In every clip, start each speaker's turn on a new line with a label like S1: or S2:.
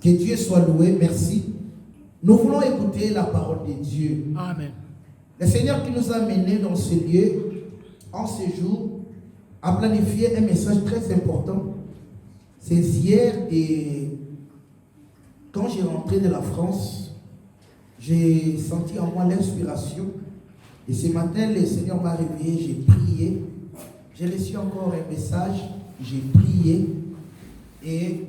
S1: Que Dieu soit loué, merci. Nous voulons écouter la parole de Dieu.
S2: Amen.
S1: Le Seigneur qui nous a menés dans ce lieu, en ce jour, a planifié un message très important. C'est hier et quand j'ai rentré de la France, j'ai senti en moi l'inspiration. Et ce matin, le Seigneur m'a réveillé, j'ai prié. J'ai reçu encore un message, j'ai prié. Et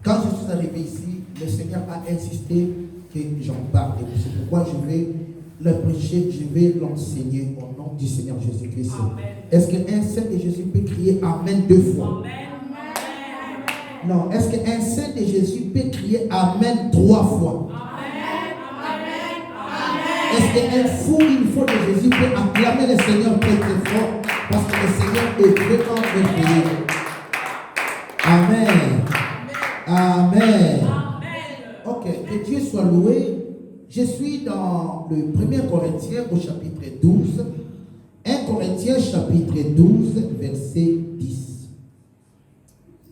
S1: quand je suis arrivé ici, le Seigneur a insisté que j'en parle. Et c'est pourquoi je vais le prêcher, je vais l'enseigner au nom du Seigneur Jésus-Christ. Est-ce qu'un saint de Jésus peut crier Amen 2 fois? Amen. Non, est-ce qu'un saint de Jésus peut crier Amen 3 fois? Amen. Amen. Est-ce qu'un fou, une fois de Jésus peut acclamer le Seigneur très très fort? Parce que le Seigneur est vraiment merveilleux. Amen. Amen. Ok, que Dieu soit loué. Je suis dans le 1 Corinthiens au chapitre 12. 1 Corinthiens chapitre 12, verset 10.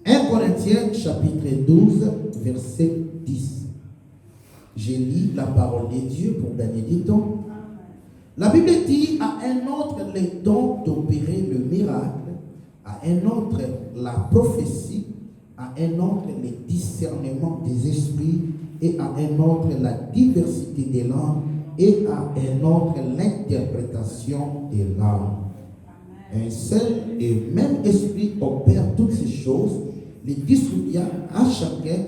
S1: 1 Corinthiens chapitre 12, verset 10. Je lis la parole de Dieu pour gagner du temps. La Bible dit à un autre les dons d'opérer le miracle, à un autre la prophétie, à un autre le discernement des esprits, et à un autre la diversité des langues, et à un autre l'interprétation des langues. Un seul et même esprit opère toutes ces choses, les distribuant à chacun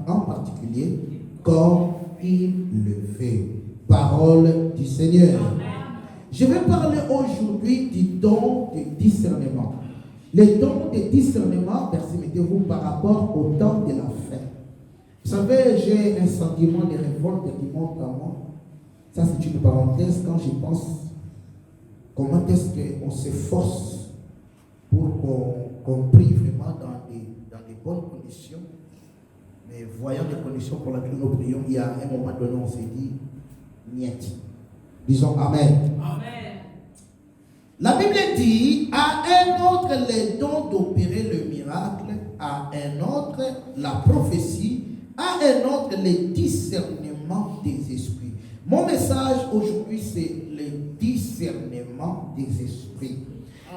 S1: en particulier comme il le fait. Parole du Seigneur. Je vais parler aujourd'hui du don de discernement. Les dons de discernement, permettez-vous, par rapport au temps de la fin. Vous savez, j'ai un sentiment de révolte qui monte à moi. Ça, c'est une parenthèse. Quand j'y pense, comment est-ce qu'on s'efforce pour qu'on prie vraiment dans des bonnes conditions. Mais voyant les conditions pour lesquelles nous prions, il y a un moment donné, on s'est dit, niet. Disons Amen. Amen. La Bible dit, à un autre les dons d'opérer le miracle, à un autre la prophétie, à un autre le discernement des esprits. Mon message aujourd'hui, c'est le discernement des esprits.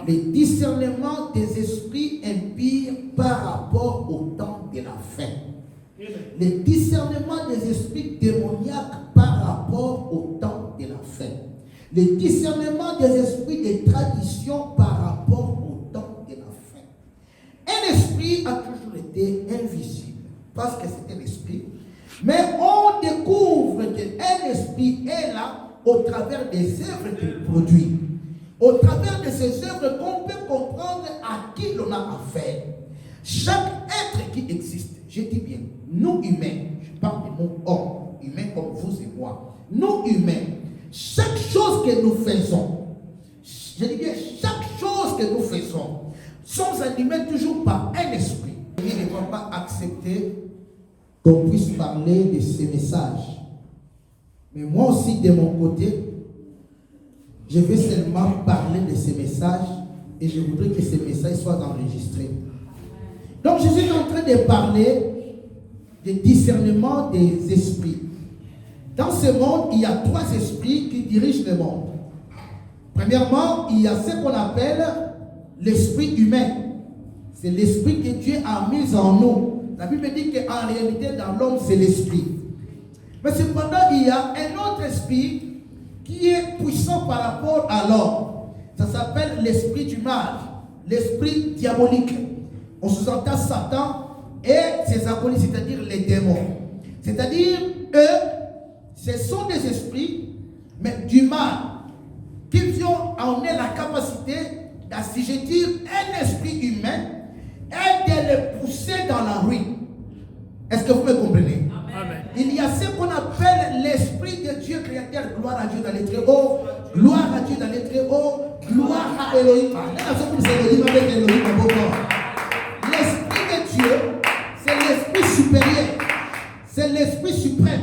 S1: Le discernement des esprits impie par rapport au temps de la fin. Le discernement des esprits démoniaques par rapport au temps de la fin. Le discernement des esprits de tradition par rapport au temps de la fin. Un esprit a toujours été invisible parce que c'est un esprit, mais on découvre qu'un esprit est là au travers des œuvres qu'il produit. Au travers de ces œuvres qu'on peut comprendre à qui l'on a affaire. Chaque être qui existe, je dis bien, nous humains, je parle de nous hommes, humains comme vous et moi, nous humains, chaque chose que nous faisons, je dis bien chaque chose que nous faisons, sont animés toujours par un esprit. Ils ne vont pas accepter qu'on puisse parler de ces messages. Mais moi aussi, de mon côté, je vais seulement parler de ces messages et je voudrais que ces messages soient enregistrés. Donc, je suis en train de parler du discernement des esprits. Dans ce monde, il y a 3 esprits qui dirigent le monde. Premièrement, il y a ce qu'on appelle l'esprit humain. C'est l'esprit que Dieu a mis en nous. La Bible dit qu'en réalité, dans l'homme, c'est l'esprit. Mais cependant, il y a un autre esprit qui est puissant par rapport à l'homme. Ça s'appelle l'esprit du mal, l'esprit diabolique. On sous-entend Satan et ses acolytes, c'est-à-dire les démons. C'est-à-dire, eux, ce sont des esprits, mais du mal, qui ont en eux la capacité d'assujettir un esprit humain et de le pousser dans la ruine. Est-ce que vous me comprenez? Amen. Il y a ce qu'on appelle l'esprit de Dieu créateur. Gloire à Dieu dans les très hauts. Gloire à Dieu dans les très hauts. Gloire à Elohim. L'esprit de Dieu, c'est l'esprit supérieur. C'est l'esprit suprême.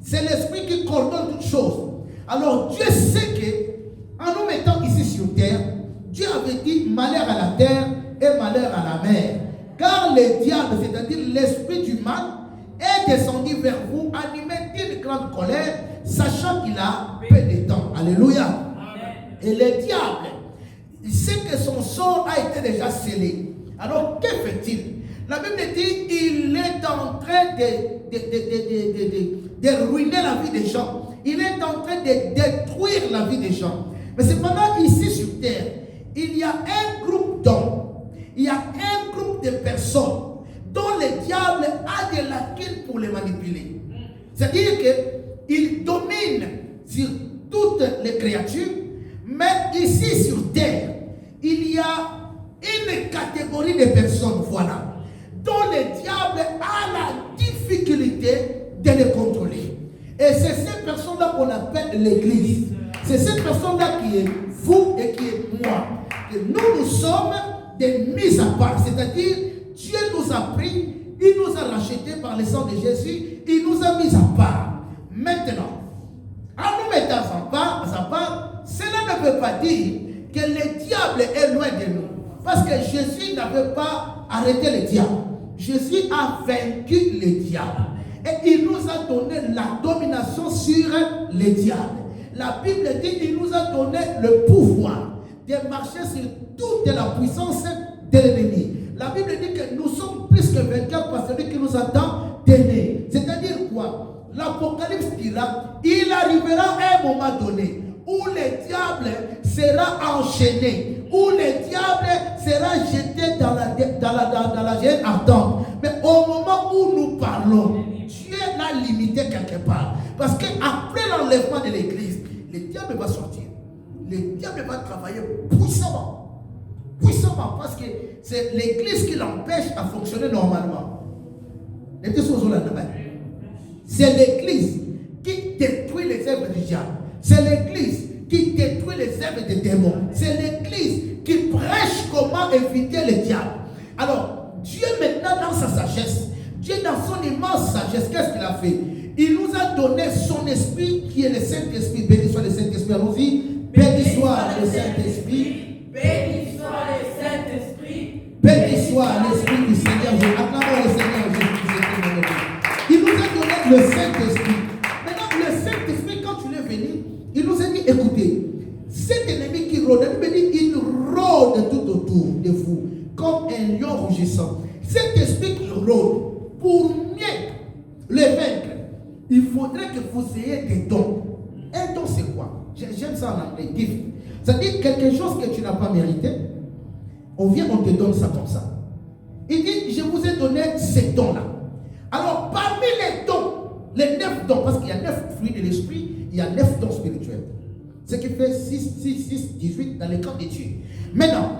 S1: C'est l'esprit qui coordonne toutes choses. Alors Dieu sait que, en nous mettant ici sur terre, Dieu avait dit malheur à la terre et malheur à la mer. Car le diable, c'est-à-dire l'esprit du mal, est descendu vers vous, animé d'une grande colère, sachant qu'il a peu de temps. Alléluia. Amen. Et le diable, il sait que son sort a été déjà scellé. Alors, que fait-il? La Bible dit qu'il est en train de ruiner la vie des gens. Il est en train de détruire la vie des gens. Mais cependant, ici sur terre, il y a un groupe d'hommes, il y a un groupe de personnes dont le diable a des lacunes pour les manipuler. C'est-à-dire qu'il domine sur toutes les créatures, mais ici sur terre, il y a une catégorie de personnes, voilà, dont le diable a la difficulté de les contrôler. Et c'est ces personnes-là qu'on appelle l'Église. C'est cette personne-là qui est vous et qui est moi. Et nous sommes des mises à part. C'est-à-dire, Dieu nous a pris, il nous a rachetés par le sang de Jésus, il nous a mis à part. Maintenant, en nous mettant à part, cela ne veut pas dire que le diable est loin de nous. Parce que Jésus n'avait pas arrêté le diable. Jésus a vaincu le diable. Et il nous a donné la domination sur le diable. La Bible dit qu'il nous a donné le pouvoir de marcher sur toute la puissance de l'ennemi. La Bible dit que nous sommes plus que vainqueurs par celui qui nous a donné. C'est-à-dire quoi? L'Apocalypse dira, il arrivera un moment donné où le diable sera enchaîné, où le diable sera jeté dans la géhenne ardente. Mais au moment où nous parlons, Dieu l'a limité quelque part. Parce qu'après l'enlèvement de l'Église, le diable va sortir. Le diable va travailler puissamment. Puissamment, parce que c'est l'Église qui l'empêche à fonctionner normalement. C'est l'Église qui détruit les œuvres du diable. C'est l'Église qui détruit les œuvres des démons. C'est l'Église qui prêche comment éviter le diable. Alors, Dieu maintenant dans sa sagesse, Dieu dans son immense sagesse, qu'est-ce qu'il a fait? Il nous a donné son esprit qui est le Saint-Esprit. Béni soit le Saint-Esprit. Allons-y. Béni soit le Saint-Esprit.
S2: Béni soit le Saint-Esprit.
S1: Béni soit l'Esprit du Seigneur. Acclamons le Seigneur Jésus. Il nous a donné le Saint-Esprit. Maintenant, le Saint-Esprit, quand tu es venu, il nous a dit, écoutez, cet ennemi qui rôde, il rôde tout autour de vous, comme un lion rougissant. Cet esprit qui rôde, pour mieux le vaincre, il faudrait que vous ayez des dons. Un don, c'est quoi? J'aime ça en anglais, gift. C'est-à-dire quelque chose que tu n'as pas mérité. On vient, on te donne ça comme ça. Il dit, je vous ai donné ces dons-là. Alors, parmi les dons, les 9 dons, parce qu'il y a 9 fruits de l'esprit, il y a 9 dons spirituels. Ce qui fait 18 dans les camps de Dieu. Maintenant,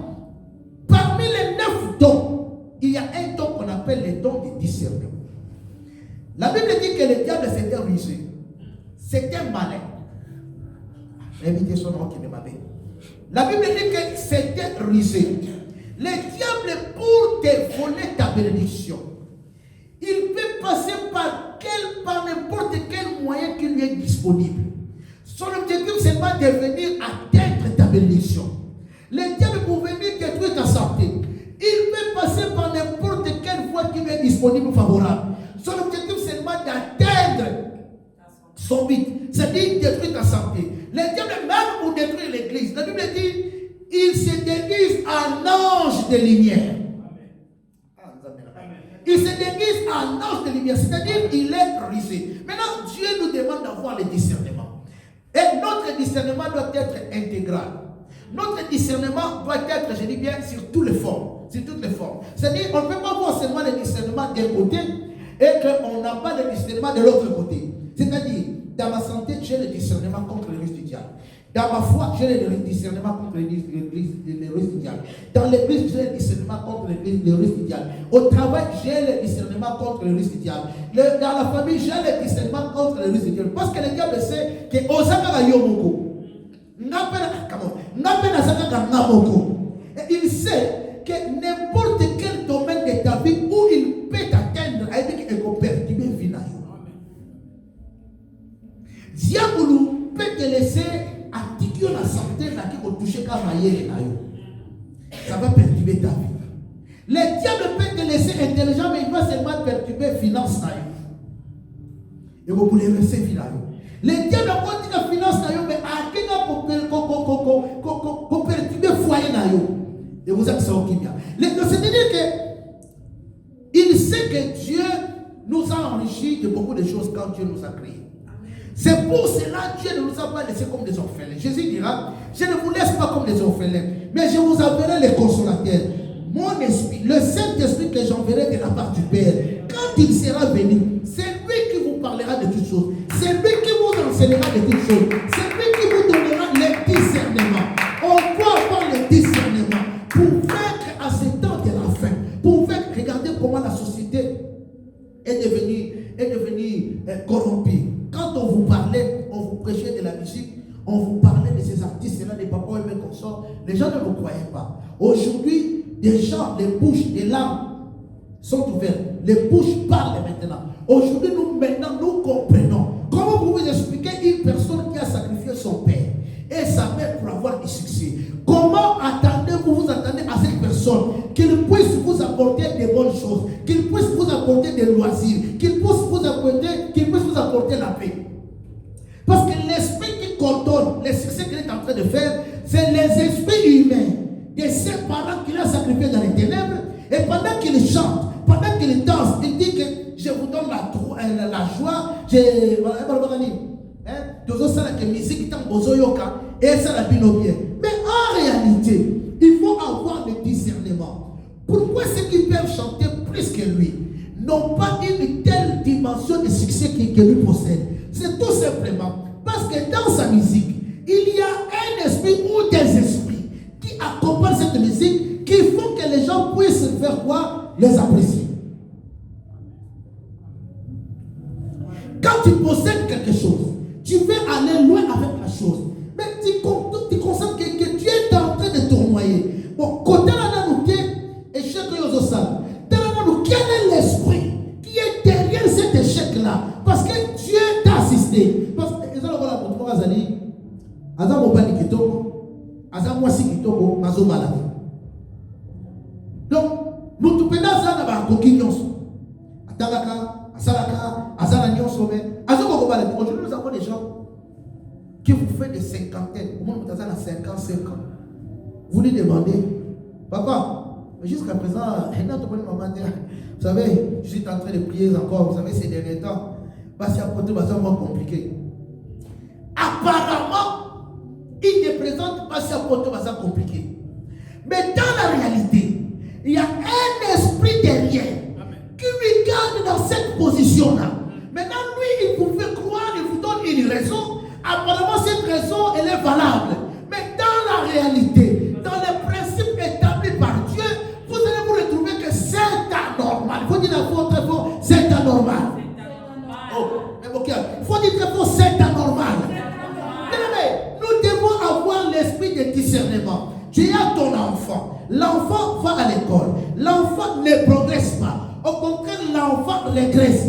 S1: parmi les 9 dons, il y a un don qu'on appelle le don de discernement. La Bible dit que le diable s'était rusé. C'était malin. Invitez son nom qui m'a dit. La Bible dit que c'était rusé. Le diable, pour te voler ta bénédiction, il peut passer par n'importe quel moyen qui lui est disponible. Son objectif, c'est pas de venir atteindre ta bénédiction. Le diable, pour venir détruire ta santé, il peut passer par n'importe quelle voie qui lui est disponible favorable. Son objectif, c'est seulement d'atteindre son but, c'est-à-dire détruire ta santé. Le diable, même pour détruire l'église, la Bible dit, il se déguise en ange de lumière. Il se déguise en ange de lumière, c'est-à-dire il est rusé. Maintenant, Dieu nous demande d'avoir le discernement. Et notre discernement doit être intégral. Notre discernement doit être, je dis bien, sur toutes les formes. Sur toutes les formes. C'est-à-dire qu'on ne peut pas voir seulement le discernement d'un côté et qu'on n'a pas le discernement de l'autre côté. C'est-à-dire, dans ma santé, j'ai le discernement contre le risque du diable. Dans ma foi, j'ai le discernement contre le risque du diable. Dans l'église, j'ai le discernement contre le risque du diable. Au travail, j'ai le discernement contre le risque du diable. Dans la famille, j'ai le discernement contre le risque du diable. Parce que le diable sait que et il sait que n'importe quel domaine de ta vie où il peut t'atteindre, il peut perturber la vie. Diable peut te laisser attiquer la santé qui va toucher comme ailleurs. Ça va perturber ta vie. Le diable peut te laisser intelligent, mais il va seulement perturber les finances. Et vous pouvez laisser vivre. Les dieux ne dit que finance, mais à qui qu'on perturber le foyer. Et vous êtes ça qui vient. C'est-à-dire que il sait que Dieu nous a enrichis de beaucoup de choses quand Dieu nous a créés. C'est pour cela que Dieu ne nous a pas laissés comme des orphelins. Jésus dira, je ne vous laisse pas comme des orphelins, mais je vous enverrai les consolateurs. Mon esprit, le Saint-Esprit que j'enverrai de la part du Père, quand il sera venu, c'est lui qui vous parlera de toutes choses. C'est lui qui vous enseignera de toutes choses. C'est lui qui vous donnera les discernements. On doit avoir le discernement pour vaincre à ce temps de la fin. Pour vaincre, regardez comment la société est devenue corrompue. Quand on vous parlait, on vous prêchait de la musique, on vous parlait de ces artistes-là, des papas et mes consorts, les gens ne vous croyaient pas. Aujourd'hui, des gens, les bouches, les larmes sont ouvertes. Les bouches parlent maintenant. Aujourd'hui, nous comprenons. Comment vous expliquer une personne qui a sacrifié son père et sa mère pour avoir du succès? Comment vous attendez à cette personne qu'il puisse vous apporter des bonnes choses, qu'il puisse vous apporter des loisirs, qu'il puisse vous apporter la paix? Parce que l'esprit qui coordonne le succès qu'il est en train de faire, c'est les esprits humains de ses parents qu'il a sacrifiés dans les ténèbres. Et pendant qu'il chante, pendant qu'il danse, il dit que je vous donne la joie. Mais en réalité, il faut avoir le discernement. Pourquoi ceux qui peuvent chanter plus que lui n'ont pas une telle dimension de succès que lui possède? C'est tout simplement parce que dans sa musique, il y a un esprit ou des esprits qui accompagnent cette musique, qui font que les gens puissent faire quoi? Les apprécier. Quand tu possèdes quelque chose, tu veux aller loin avec la chose. Mais tu constates que Dieu est en train de tournoyer. Bon, côté là, nous et chaque chose ça. Quel est l'esprit qui est derrière cet échec-là? Parce que Dieu t'a assisté. Parce que les gens voilà pour toi, Azali, Azam Obani Kitoko, Azam Wasi Kitoko, Mazo Malade. Donc, nous tout pédons ça dans la coquillon. Atalaka, Asalaka, Azala Nyonso, Azam Obani. Aujourd'hui, nous avons des gens qui vous font des cinquantaines. Au moins, vous avez 55 ans. Vous lui demandez, papa, jusqu'à présent, vous savez, je suis en train de prier encore, vous savez, ces derniers temps, parce qu'il y a un peu moins compliqué. Apparemment, il ne présente pas un peu compliqué. Mais dans la réalité, il y a un esprit derrière qui lui garde dans cette position-là. Maintenant, lui, il pouvait croire, il vous donne une raison. Apparemment, cette raison, elle est valable. Mais dans la réalité, dans les principes établis par Dieu, vous allez vous retrouver que c'est anormal. Il faut dire la fois très fort, c'est anormal. Oh, mais ok, il faut dire très fort, c'est anormal. Mais nous devons avoir l'esprit de discernement. Tu as ton enfant. L'enfant va à l'école. L'enfant ne progresse pas. Au contraire, l'enfant régresse.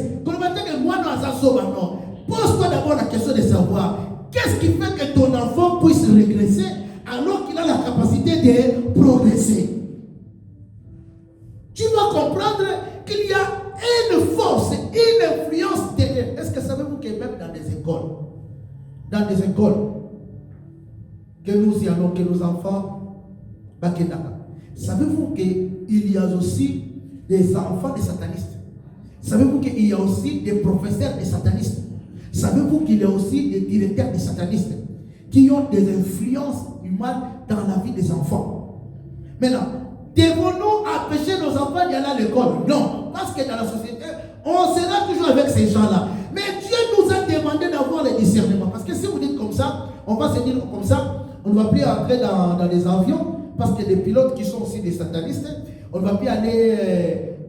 S1: Pose-toi d'abord la question de savoir qu'est-ce qui fait que ton enfant puisse régresser alors qu'il a la capacité de progresser. Tu vas comprendre qu'il y a une force, une influence derrière. Est-ce que savez-vous que même dans des écoles, que nous y allons, que nos enfants, savez-vous qu'il y a aussi des enfants des satanistes? Savez-vous qu'il y a aussi des professeurs des satanistes? Savez-vous qu'il y a aussi des directeurs des satanistes qui ont des influences humaines dans la vie des enfants? Maintenant, devons-nous empêcher nos enfants d'aller à l'école? Non, parce que dans la société, on sera toujours avec ces gens-là. Mais Dieu nous a demandé d'avoir le discernement. Parce que si vous dites comme ça, on va se dire comme ça, on ne va plus entrer dans les avions, parce que les pilotes qui sont aussi des satanistes, on ne va plus aller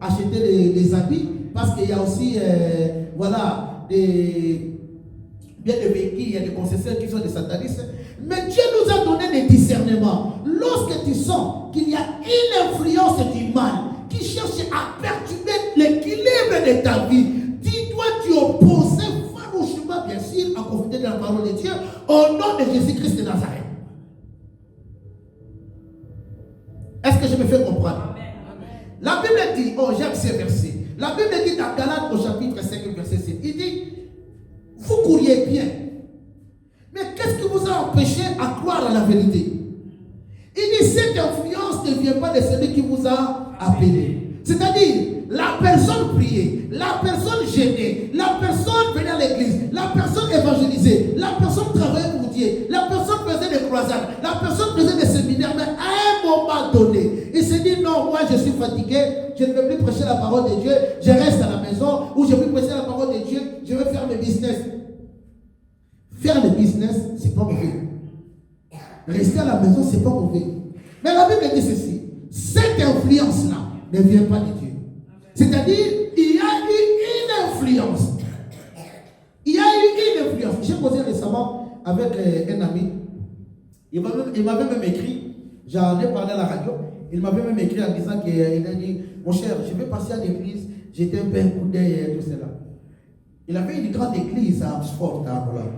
S1: acheter des habits, parce qu'il y a aussi, bien des véhicules, il y a des concessions qui sont des satanistes. Mais Dieu nous a donné des discernements. Lorsque tu sens qu'il y a une influence du mal qui cherche à perturber l'équilibre de ta vie, tu dois t'y opposer farouchement, bien sûr, en conformité de la parole de Dieu, au nom de Jésus-Christ de Nazareth. Est-ce que je me fais comprendre? La Bible dit, oh j'aime ces versets. La Bible dit dans Galates au chapitre 5, verset 7, il dit, vous couriez bien. Mais qu'est-ce qui vous a empêché à croire à la vérité? Il dit, cette influence ne vient pas de celui qui vous a appelé. C'est-à-dire, la personne priait, la personne gênait, la personne venait à l'église, la personne évangélisait, la personne travaillait pour Dieu, la personne faisait des croisades, la personne faisait des séminaires, mais à un moment donné, il s'est dit non, moi je suis fatigué, je ne veux plus prêcher la parole de Dieu, je reste à la maison, ou je veux prêcher la parole de Dieu, je veux faire le business. Faire le business, c'est pas mauvais. Rester à la maison, c'est pas mauvais. Mais la Bible dit ceci, cette influence-là ne vient pas de Dieu. C'est-à-dire, il y a eu une influence. Il y a eu une influence. J'ai posé récemment avec un ami. Il m'avait même écrit, j'en ai parlé à la radio, il m'avait même écrit en disant qu'il a dit, mon cher, je vais passer à l'église, j'étais un peu un coup d'œil et tout cela. Il avait une grande église à Oxford, à Hollande.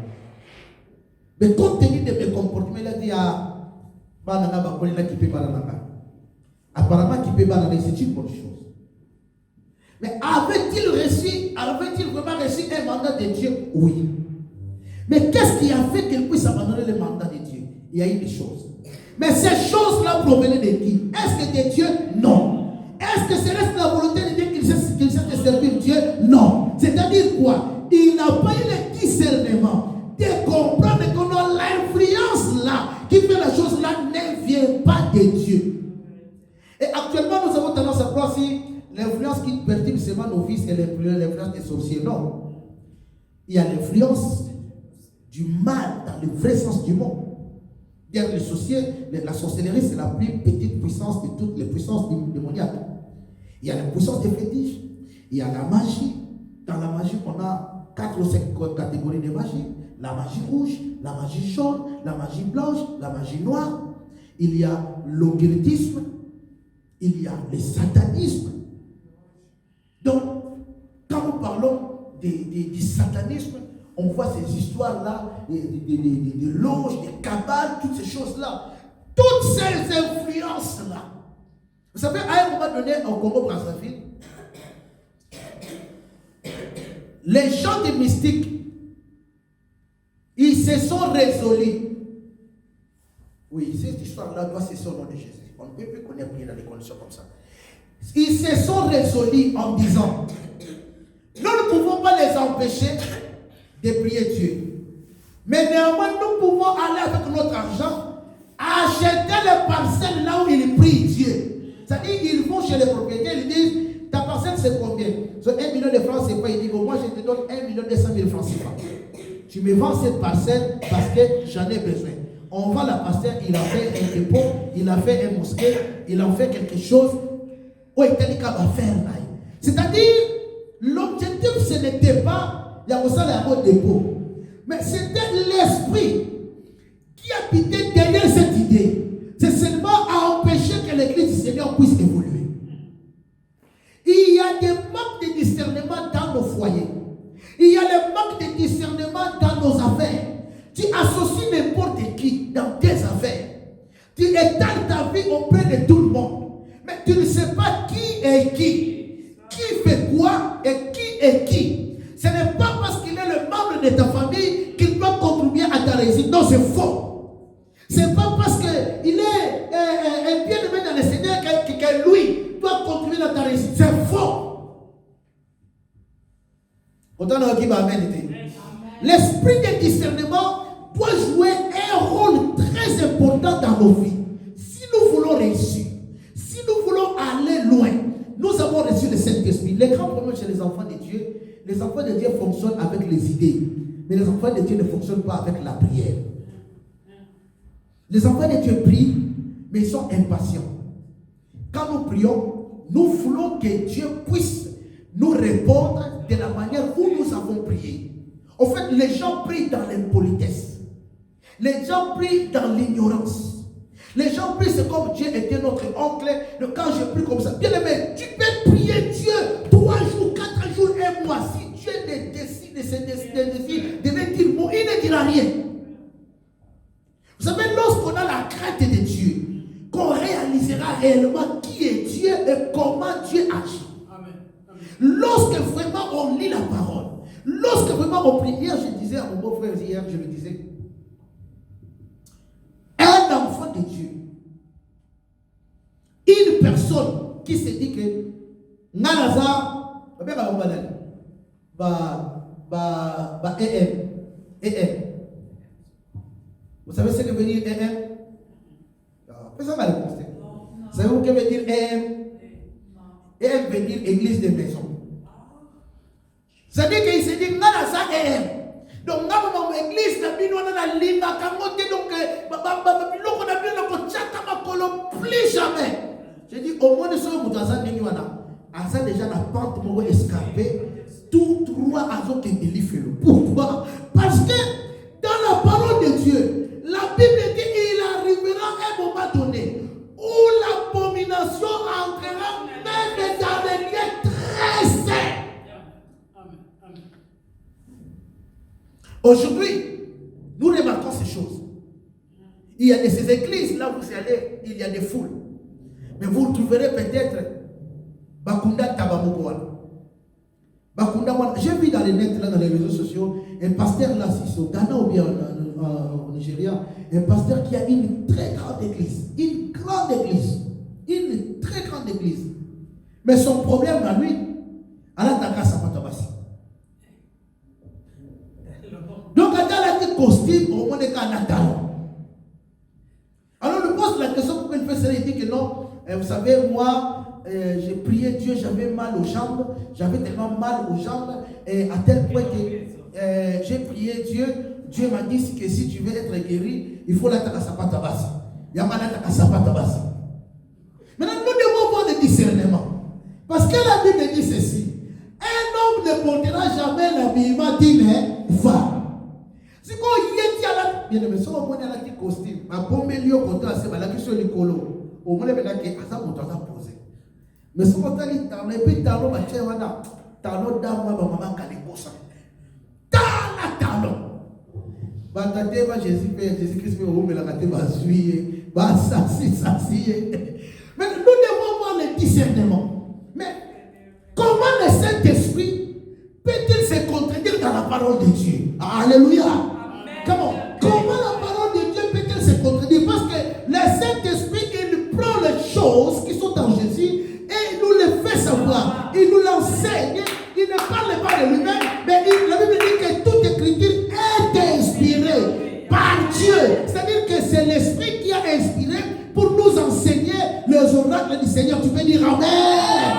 S1: Mais compte tenu de mes comportements, il a dit à Banana, apparemment, qui peut banana, c'est une bonne chose. Mais avait-il vraiment reçu un mandat de Dieu? Oui. Mais qu'est-ce qui a fait qu'il puisse abandonner le mandat de Dieu? Il y a eu des choses. Mais ces choses-là provenaient de qui? Est-ce que de Dieu? Non. Est-ce que c'est reste la volonté de Dieu qu'il sait de servir Dieu? Non. C'est-à-dire quoi? Il n'a pas eu le discernement de comprendre que non, l'influence là, qui fait la chose là, ne vient pas de Dieu. Et actuellement, nous avons tendance à croire si l'influence qui perturbe seulement nos fils et l'influence des sorciers. Non. Il y a l'influence du mal dans le vrai sens du mot. Les sorciers, la sorcellerie, c'est la plus petite puissance de toutes les puissances démoniaques. Il y a la puissance des fétiches, il y a la magie. Dans la magie, on a 4 ou 5 catégories de magie. La magie rouge, la magie jaune, la magie blanche, la magie noire. Il y a l'occultisme, il y a le satanisme. Donc, quand nous parlons du satanisme, on voit ces histoires-là, des loges, des cabales, toutes ces choses-là. Toutes ces influences-là. Vous savez, à un moment donné, au Congo-Brazzaville, les gens des mystiques, ils se sont résolus. Oui, cette histoire-là doit cesser au nom de Jésus. On ne peut plus connaître dans des conditions comme ça. Ils se sont résolus en disant, nous ne pouvons pas les empêcher de prier Dieu. Mais néanmoins, nous pouvons aller avec notre argent, acheter les parcelles là où ils prient Dieu. C'est-à-dire qu'ils vont chez les propriétaires, ils disent, ta parcelle c'est combien? 1 million de francs c'est quoi? Ils disent, moi je te donne 1 200 000 francs CFA. Tu me vends cette parcelle parce que j'en ai besoin. On vend la parcelle, il a fait un dépôt, il a fait un mosquée, il a fait quelque chose. C'est-à-dire, l'objectif ce n'était pas, il y a aussi un dépôt, mais c'était l'esprit qui habitait derrière cette idée. C'est seulement à empêcher que l'église du Seigneur puisse évoluer. Il y a des manques de discernement dans nos foyers. Il y a des manques de discernement dans nos affaires. Tu associes n'importe qui dans tes affaires. Tu étales ta vie auprès de tout le monde. Mais tu ne sais pas qui est qui fait quoi et qui est qui. Ce n'est pas parce qu'il est le membre de ta famille qu'il doit contribuer à ta réussite. Non, c'est faux. C'est pas parce qu'il est un bien-aimé dans le Seigneur que lui doit contribuer à ta réussite. C'est faux. Autant qui va amen. L'esprit de discernement doit jouer un rôle très important dans nos vies. Si nous voulons réussir, si nous voulons aller loin, nous avons reçu le Saint-Esprit. Les grands problèmes chez les enfants de Dieu, les enfants de Dieu fonctionnent avec les idées. Mais les enfants de Dieu ne fonctionnent pas avec la prière. Les enfants de Dieu prient, mais ils sont impatients. Quand nous prions, nous voulons que Dieu puisse nous répondre de la manière où nous avons prié. En fait, les gens prient dans l'impolitesse. Les gens prient dans l'ignorance. Les gens prient, c'est comme Dieu était notre oncle. Quand je prie comme ça, bien aimé, tu peux prier Dieu 3 jours, 4 jours, 1 mois. Si Dieu ne décide de ne dire mot, il ne dira rien. Vous savez, lorsqu'on a la crainte de Dieu, qu'on réalisera réellement qui est Dieu et comment agit. Lorsque vraiment on lit la parole, lorsque vraiment on prie, hier je disais à mon beau-frère, hier je le disais, un enfant de Dieu, une personne qui se dit que Nalaza, EM. Vous savez ce que veut dire EM? Personne va le penser. Savez-vous ce que veut dire EM? EM veut dire église de maison. C'est-à-dire qu'il se dit Nalaza EM. Donc, dans l'église, plus jamais. Je dis, au moins, ce que ça déjà la pente m'a escapé. Tout droit à ce qu'il fait. Pourquoi? Parce que dans la parole de Dieu, la Bible dit qu'il arrivera un moment donné où l'abomination entrera même dans les lieux très saints. Aujourd'hui, nous remarquons ces choses. Il y a de ces églises, là où vous allez, il y a des foules. Mais vous trouverez peut-être Bakunda Tabamokoana. J'ai vu dans les nets, là, dans les réseaux sociaux, un pasteur là, si c'est au Ghana ou bien au Nigeria, un pasteur qui a une très grande église. Une grande église. Une très grande église. Mais son problème à lui, Allah Taka Sapatabasi. Donc, quand elle a dit costume, au moins, il y a un talent. Alors, je pose la question pourquoi il fait ça. Il dit que non, vous savez, moi, j'ai prié Dieu, j'avais mal aux jambes, j'avais tellement mal aux jambes, et à tel point que j'ai prié Dieu, Dieu m'a dit que si tu veux être guéri, il faut la takasapatabasi. Yamana takasapatabasi. Maintenant, nous devons avoir le discernement. Parce que la Bible dit ceci: un homme ne portera jamais l'habillement d'une femme. C'est quoi il y a là? Bien aimé, si on a un petit costume, ma bombe lieu contre la semaine, la question du colo, au moins, il y a posé. Mais si on a dit talon, et puis talon, ma chère, talon d'âme, ma maman, calibosa. Talon. Batate, ma Jésus-Christ, mais au la gâté, ma suie, ma sassi. Mais nous devons avoir le discernement. Mais comment le Saint-Esprit peut-il se contredire dans la parole de Dieu? Alléluia. Comment la parole de Dieu peut-elle se contredire? Parce que le Saint-Esprit, il prend les choses qui sont en Jésus et il nous les fait savoir. Il nous l'enseigne. Il ne parle pas de lui-même, mais la Bible dit que toute écriture est inspirée par Dieu. C'est-à-dire que c'est l'Esprit qui a inspiré pour nous enseigner les oracles du Seigneur. Tu peux dire Amen.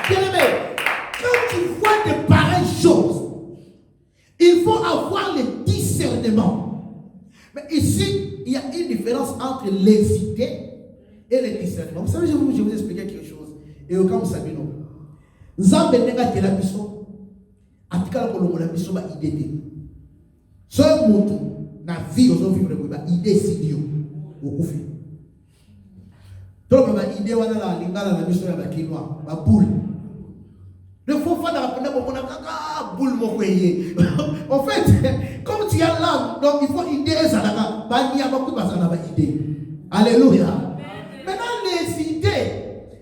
S1: Bien-aimé, quand tu vois de pareilles choses, il faut avoir le discernement. Mais ici, il y a une différence entre les idées et le discernement. Vous savez, je vais vous expliquer quelque chose. Et au cas où vous savez, non. Nzambe nenga tela biso atikala kolongola biso ba idée. So mutu na vie ozo vivre ba idée sidio okufi. To ba idée wana la lingala na biso ya ba kinwa ba boule. Le faux fan a appelé mon kaka boule moko yé. En fait, comme tu as l'âme, donc il faut idée ezalaka ba ni abaku bazana ba idée. Alléluia. Maintenant les idées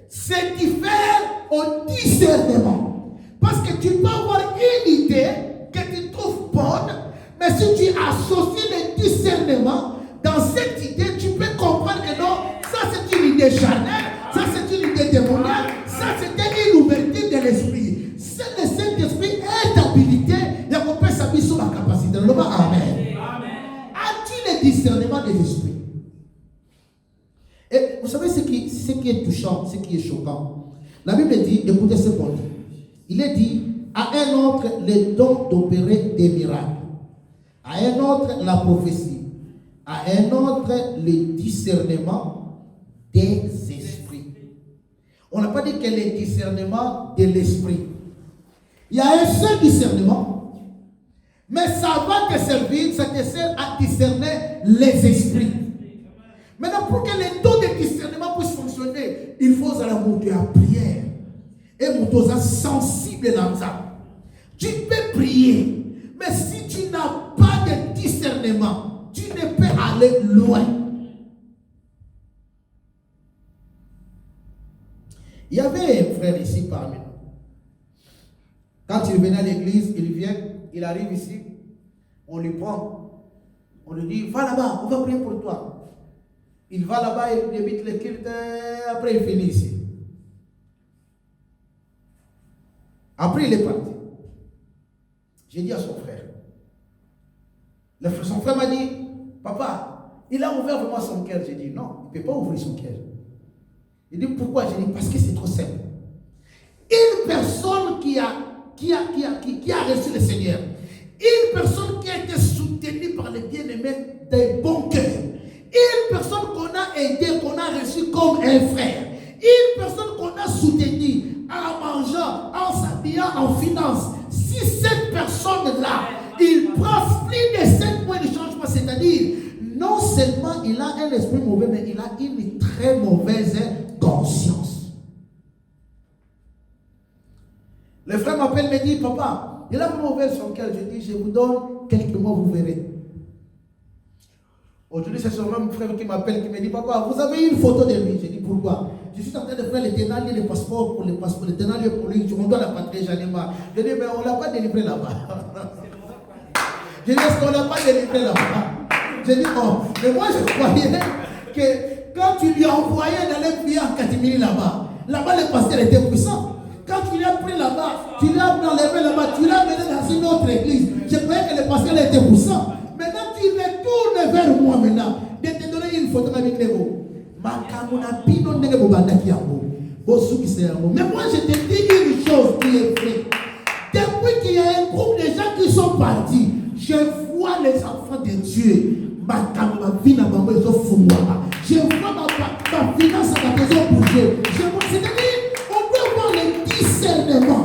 S1: c'est diffère au discernement. Parce que tu peux avoir une idée que tu trouves bonne, mais si tu associes le discernement dans cette idée, tu peux comprendre que non, ça c'est une idée charnelle, ça c'est une idée démoniaque, ça c'était une ouverture de l'esprit. Si le Saint-Esprit est habilité, il y a qu'on peut s'appuyer sur la capacité. Amen. As-tu le discernement de l'esprit? Et vous savez ce qui est touchant, ce qui est choquant. La Bible dit, écoutez ce qu'on dit. Il est dit, à un autre, le don d'opérer des miracles. À un autre, la prophétie. À un autre, le discernement des esprits. On n'a pas dit que le discernement de l'esprit. Il y a un seul discernement, mais ça va te servir, ça te sert à discerner les esprits. Maintenant, pour que les dons de discernement puissent fonctionner, il faut la monter à prière. Et monter sensible dans ça. Tu peux prier, mais si tu n'as pas de discernement, tu ne peux aller loin. Il y avait un frère ici parmi nous. Quand il venait à l'église, il vient, il arrive ici, on lui prend, on lui dit, va là-bas, on va prier pour toi. Il va là-bas, il débite le culte, après il finit ici. Après il est parti. J'ai dit à son frère, son frère m'a dit, papa, il a ouvert vraiment son cœur. J'ai dit, non, il ne peut pas ouvrir son cœur. Il dit, pourquoi? J'ai dit, parce que c'est trop simple. Une personne qui a reçu le Seigneur, une personne qui a été soutenue par les bien-aimés d'un bon cœur, une personne qu'on a aidé, qu'on a reçu comme un frère, une personne qu'on a soutenue en mangeant, en s'habillant, en finance. Si cette personne-là, il prend plus de 7 points de changement, c'est-à-dire, non seulement il a un esprit mauvais, mais il a une très mauvaise conscience. Le frère m'appelle, me dit, papa, il a vraiment ouvert son cœur. Je dis, je vous donne quelques mois, vous verrez. Aujourd'hui, c'est ce même frère qui m'appelle, qui me dit, papa, vous avez une photo de lui. Je dis, pourquoi? Je suis en train de faire le ténalier, le passeport pour le ténalier pour lui. On doit la patrie, j'en ai marre. Je dis, mais on ne l'a pas délivré là-bas. Je dis, est-ce qu'on ne l'a pas délivré là-bas? Je dis, oh, mais moi je croyais que quand tu lui as envoyé d'aller prier en catimini là-bas, le pasteur était puissant. Quand tu l'as pris là-bas, tu l'as enlevé là-bas, tu l'as mené dans une autre église. Je croyais que le pasteur était puissant. Maintenant, tu retournes vers moi maintenant. De te donner une photo avec les mots. Mais moi, je te dis une chose qui est vraie. Depuis qu'il y a un groupe de gens qui sont partis, je vois les enfants de Dieu. Ma vie n'a pas besoin de foumoir. Je vois ma finance à la maison bouger. C'est-à-dire, on peut avoir le discernement.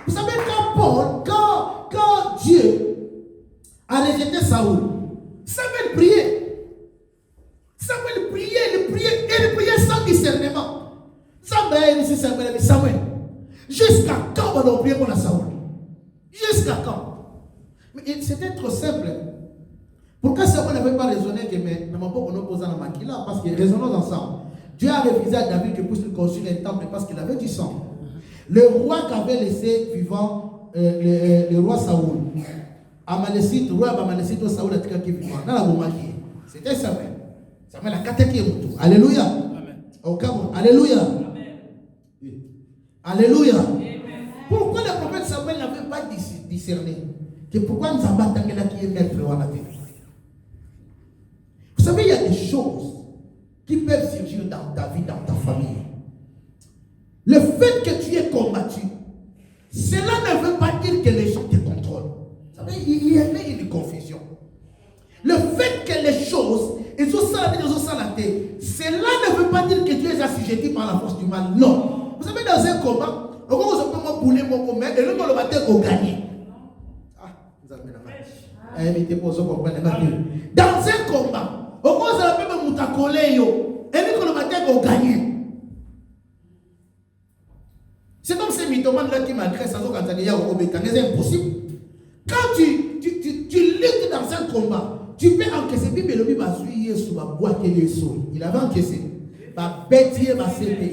S1: Vous savez, quand Dieu a rejeté Saoul, Samuel priait. Samuel priait, il priait sans discernement. Samuel. Jusqu'à quand on a prié pour la Saoul? Jusqu'à quand? Mais c'était trop simple. Pourquoi Samuel n'avait pas raisonné que mais ne m'a pas opposé à la maquilla? Parce que raisonnons ensemble. Dieu a refusé à David que puisse construire un temple parce qu'il avait du sang. Le roi qu'avait laissé vivant, le roi Saoul, Amalécite, le roi Amalécite, Saoul a été vivant. Dans la Boumaki, c'était Samuel. Samuel a catéché tout. Alléluia. Au Cameroun. Alléluia. Amen. Alléluia. Amen. Pourquoi le prophète Samuel n'avait pas discerné que pourquoi nous avons attendu là qui est maître à la terre? Vous savez, il y a des choses qui peuvent surgir dans ta vie, dans ta famille. Le fait que tu es combattu, cela ne veut pas dire que les gens te contrôlent. Vous savez, il y a une confusion. Le fait que les choses, cela ne veut pas dire que tu es assujetti par la force du mal. Non. Vous savez, dans un combat, on peut bouler mon combat et l'autre le battre au gagner. Ah, vous avez dans un combat, on commence à l'appeler Moutakoleyo et l'autre le battre au gagner. C'est comme ces mythomanes là qui m'agressent à c'est impossible. Quand tu luttes dans un combat, tu peux encaisser. Il avait encaissé.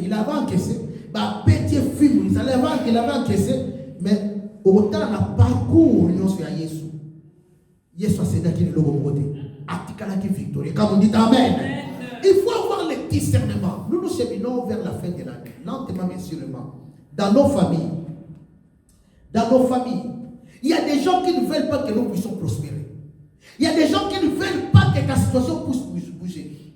S1: Il avait encaissé. Il avait encaissé. Mais autant n'a parcours sur Jésus. Jésus a cédé qui est le côté. Atikala qui victoire. Comme on dit Amen. Il faut avoir le discernement. Nous nous cheminons vers la fin de l'année. Lentement mais sûrement. Dans nos familles, il y a des gens qui ne veulent pas que nous puissions prospérer. Il y a des gens qui ne veulent pas que ta situation puisse bouger.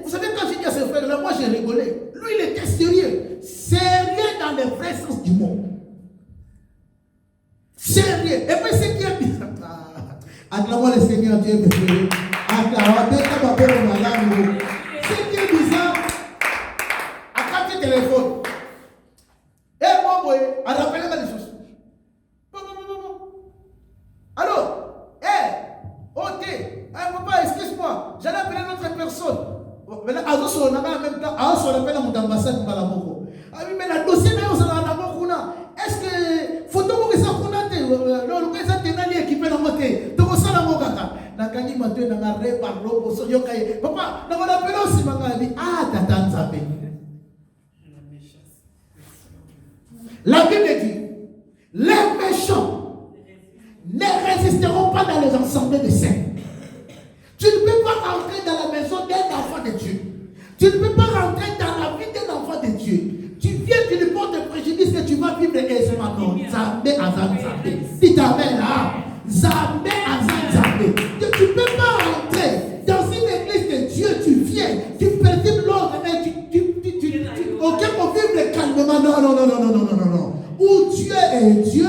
S1: Vous savez, quand j'ai dit à ce frère-là, moi j'ai rigolé. Lui, il était sérieux. Sérieux dans le vrai sens du mot. Sérieux. Et puis, c'est qui est bizarre. Acclamons le Seigneur Dieu, mes frères. C'est qui est bizarre. À quand tu téléphones. À rappeler les choses. Alors, papa, excuse-moi, j'allais appeler une autre personne. Maintenant, on a même temps, on appelle mon ambassade par la Moko. Mais la dossier, est-ce que faut que ça le ténalier qui peut la monter. Donc, ça la Mokaka. Nakani Matou, Nangaré, Parlo, Soyokaye. Papa, on appelle aussi Mangali. Ah, Tatan Zabé. La Bible dit, les méchants ne résisteront pas dans les assemblées de saints. Tu ne peux pas rentrer dans la maison d'un enfant de Dieu. Tu ne peux pas rentrer dans la vie d'un enfant de Dieu. Tu viens, tu ne portes préjudice que tu vas vivre aisément. Non, Zambé Azan Zambé. Si ta mère là, Zambé Azan Zambé. Tu ne peux pas rentrer dans une église de Dieu. Tu viens, tu perds l'ordre et ok, pour vivre calmement. Non. Où Dieu est Dieu,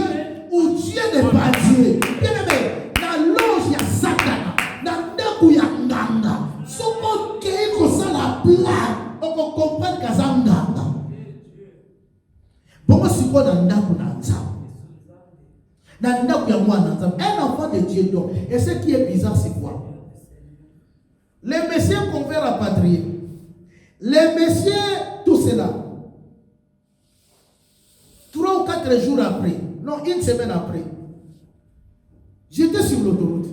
S1: où Dieu n'est pas Dieu. Bien aimé, dans l'ange, il y a Satan. Dans le il y a Nganga. Si on crée comme ça la blague, on comprend que ça Nganga. Bon, si on a un enfant de Dieu donc. Et ce qui est bizarre, c'est quoi? Les messieurs qu'on veut rapatrier, les messieurs, tout cela, 3 ou 4 jours après, non, une semaine après, j'étais sur l'autoroute.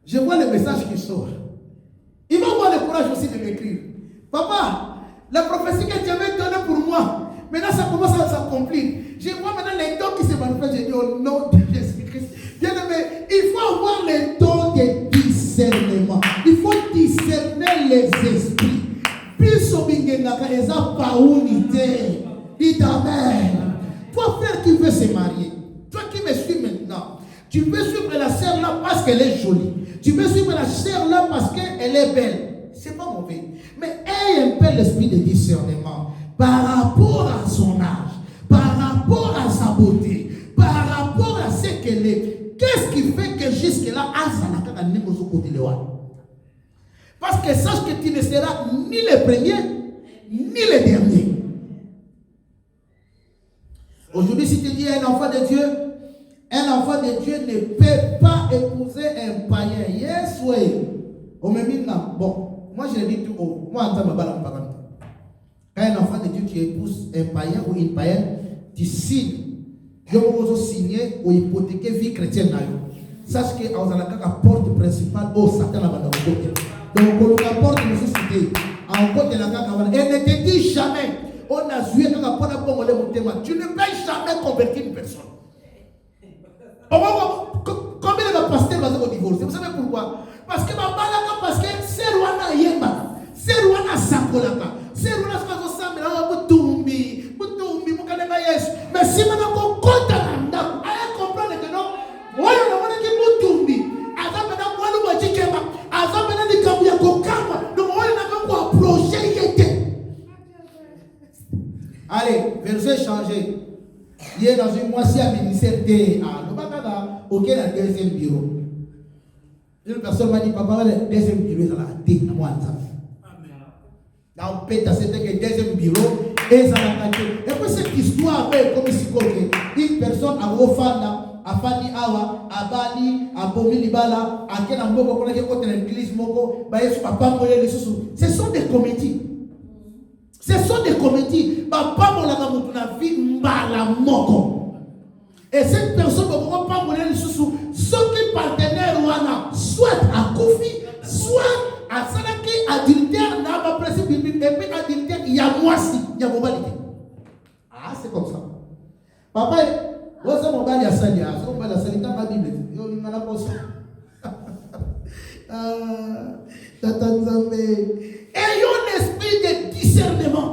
S1: Je vois le message qui sort. Il va avoir le courage aussi de m'écrire. Papa, la prophétie que tu avais donnée pour moi, maintenant ça commence à s'accomplir. Je vois maintenant les dons qui se manifestent. Je dis au nom de Jésus-Christ. Bien aimé, il faut avoir les dons de discernement. Il faut discerner les esprits. Plus au bingenaka, ils ont pas unité. Dites Amen. Toi, frère qui veut se marier, toi qui me suis maintenant, tu veux suivre la sœur là parce qu'elle est jolie. Tu veux suivre la sœur là parce qu'elle est belle. C'est pas mauvais. Mais aie un peu l'esprit de discernement par rapport à son âge, par rapport à sa beauté, par rapport à ce qu'elle est. Qu'est-ce qui fait que jusque-là, parce que sache que tu ne seras ni le premier, ni le dernier. Aujourd'hui, si tu dis un enfant de Dieu ne peut pas épouser un païen. Yes, oui. Bon, moi je le dis tout haut. Moi, en tant que quand un enfant de Dieu qui épouse un païen ou une païenne, tu signes. Tu peux signer ou hypothéquer vie chrétienne. Sache que on a la porte principale au Satan la bande. Donc, on la porte de société. En côté de la caca. Et ne te dis jamais. On a joué dans la porte de mon. Tu ne peux jamais convertir une personne. Combien de pasteurs vont divorcer? Vous savez pourquoi? Parce que parce que c'est Rwanda Yemba, c'est Rwanda Sakolaka, c'est Rwanda Sakolaka, Butumbi, Mukanema Yesu. Mais si maintenant on compte à l'âme, allez comprendre que non, moi je ne vois que Butumbi, avant maintenant moi nous voyons Kema, avant maintenant les Kabuya Kokama, nous voyons quoi projet y était. Allez, verset changé. Il est dans une moitié à ministère de auquel a deuxième bureau. Une personne m'a dit, papa, le deuxième bureau, il y a un dans le péta, c'était que le deuxième bureau, et ça l'a caché. Et puis cette histoire, comme si une personne a Wofanda, a Fani Awa, a Bali, a Bomilibala, a Kenambo, a côté de l'église Moko, ce sont des comédies. Ce sont des comédies. Papa, mon la vie, mbala moko. Et cette personne ne peut pas mourir sous ce qui partenaire soit à Kofi, soit à Salaki, adultère, n'a pas principe biblique, et puis adultère, il y a moisi, il y a moralité. Ah, c'est comme ça. Papa, vous avez mon bal, il y a Sali, vous avez la Sali dans la Bible. Il y a la poste. Ayons l'esprit de discernement.